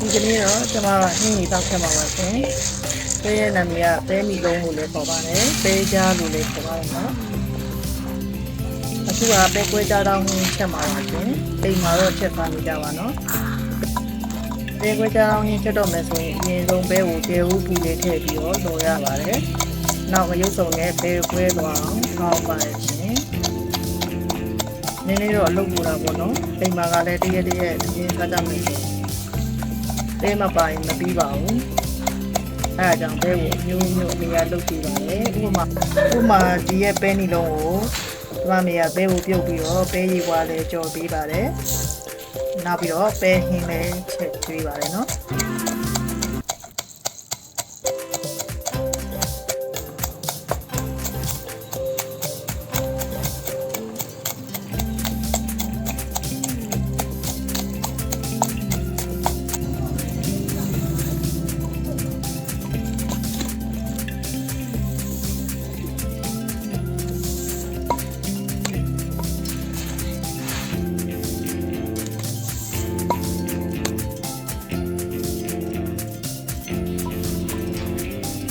ဒီကနေ့တော့ကျွန်မကဟင်းကြီးတောက်ခဲ့ပါပါရှင်။ပဲရဲ့နာမည်ကပဲမီလုံးကိုလည်းခေါ်ပါတယ်။ပဲကြားလို့လည်းခေါ်ပါတယ်နော်။အခုကပဲကွဲကြားတောင်းချက်မှာပါရှင်။အိမ်မှာတော့ချက်သားနေကြပါနော်။ပဲကွဲကြားတောင်းချက်တော့မယ်ဆိုရင်အရင်ဆုံးပဲကိုကျဲဦးပူလေးထည့်ပြီးတော့လော်ရပါတယ်။နောက်ရုပ်စုံနဲ့ပဲကွဲသွားအောင်ထောက်ပါတယ်ရှင်။နည်းနည်းတော့အလုပ်ပူတာပေါ့နော်။အိမ်မှာကလည်းတရက်အရင်ကတည်းကမယ်ပဲမပိုင်မပြီးပါဘူးအဲအကြောင်းပဲကိုမျိုးမျိုးအမေကလုပ်ပြပါတယ်ဥပမာဒီရဲ့ပဲနီလုံးကိုဒီမမေကပဲကိုပြုတ်ပြီးတော့ပဲရီွားလေးကြော်ပေးပါတယ်နောက်ပြီးတော့ပဲဟင်းလေးချက်ကျွေးပါတယ်နော်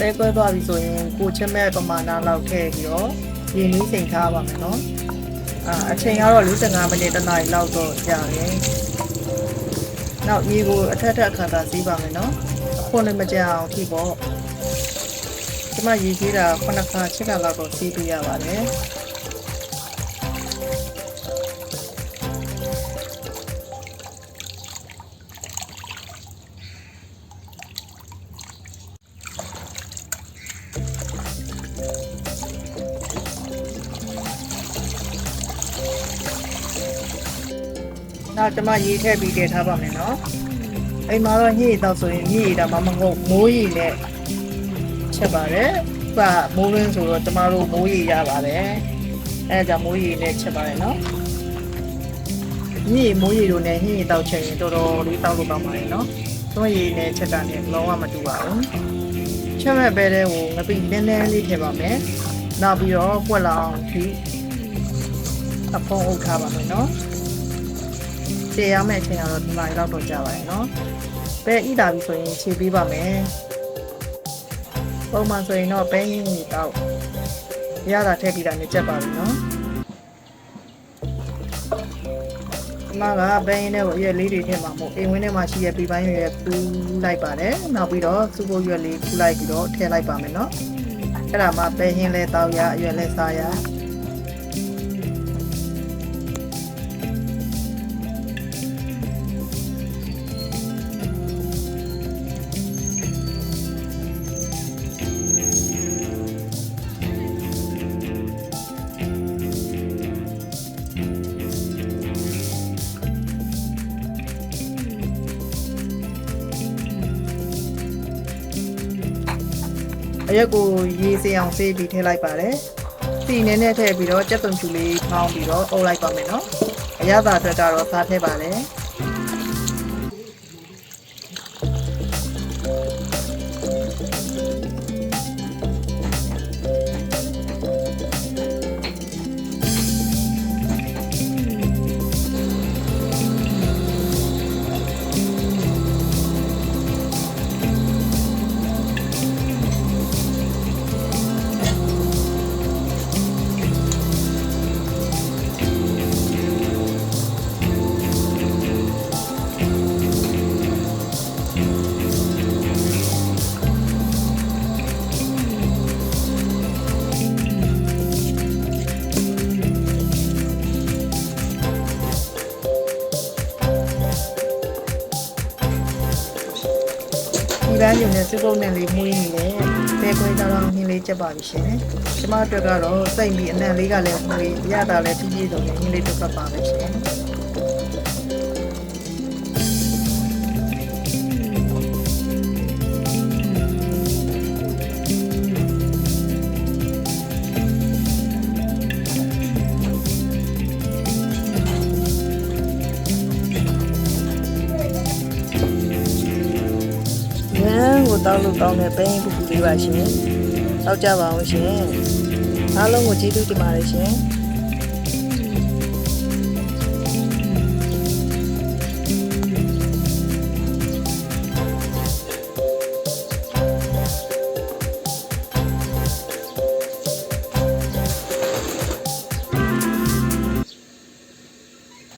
ပဲကွဲသွားပြီဆိုရင်ကိုချက်မဲ့ပမာဏလောက်ထည့်ပြီးတော့ရေနည်းချိန်ထားပါမယ်နော်အချိန်ကတော့45မိနစ်တနားရီလောက်တော့ကြာတယ်နောက်ရေကိုအထက်ခါသာစီးပါမယ်နော်ခွန်းလည်းမကြအောင်ထိပေါ့ဒီမှာရေကြီးတာ9ခါ7ခါလောက်တော့စီးပြရပါတယ်နောက်ကျွန်မရေးထည့်ပြီးတည်ထားပါမယ်နော်အိမ်မှာတော့ညှိတော့ဆိုရင်ညှိတာမှမဟုတ်မိုးရီနဲ့ချက်ပါတယ်မိုးရင်းဆိုတော့ကျွန်မတို့မိုးရီရပါတယ်အဲဒါကြောင့်မိုးရီနဲ့ချက်ပါတယ်နော်ညှိမိုးရီတို့နဲ့ညှိတောက်ချက်ရင်တော်တော်လေးတောက်လို့ပါပါတယ်နော်သွေးရည်နဲ့ချက်တာနဲ့လုံးဝမတူပါဘူးချက်မဲ့ပဲတဲ့ကိုငပိနည်းနည်းလေးထည့်ပါမယ်နောက်ပြီးတော့ပွက်လာအောင်ဒီအဖုံးအုပ်ထားပါမယ်နော်ခြေရမယ့်အချိန်ကတော့ဒီမှာလောက်တော့ကြာပါတယ်နော်ပဲဣတာပြီဆိုရင်ခြေပေးပါမယ်ပုံမှန်ဆိုရင်တော့ပဲရင်းကြီးတော့ရတာထည့်ပြီးတာနဲ့ကြက်ပါပြီနော်ဒီမှာကပဲရင်းနဲ့ကိုရွက်လေးတွေထည့်မှာမို့အိမ်ဝင်းထဲမှာရှိရပြပိုင်းရွက်ပူးလိုက်ပါတယ်နောက်ပြီးတော့စူပုတ်ရွက်လေးပူးလိုက်ပြီးတော့ထည့်လိုက်ပါမယ်နော်အဲ့ဒါမှပဲရင်းလဲတောက်ရအရွက်လဲစားရအရက်ကိုရေးစေးအောင်ဆေးပြီးထည့်လိုက်ပါတယ်။စီနေနဲ့ထည့်ပြီးတော့ကြက်သွန်ဖြူလေးထောင်းပြီးတော့အုပ်လိုက်ပါမယ်နော်။အရသာအတွက်ကတော့စားထည့်ပါတယ်။ဒီပန်းညုံနဲ့စပုတ်နဲ့လေးမှုရင်းနေတယ်ပဲခွဲကြတော့ဟင်းလေးချက်ပါပြီရှင်ကျမအတွက်ကတော့စိတ်ပြီးအနံ့လေးကလည်းမှုလေးရတာလည်းပြည့်ပြည့်စုံနေဟင်းလေးတစ်ပတ်ပါပဲရှင်ကိုတောက်လို့ကောင်းတဲ့ပဲရင်ပူပူလေးပါရှင်တောက်ကြပါအောင်ရှင်အားလုံးကိုကျေးဇူးတင်ပါတယ်ရှင်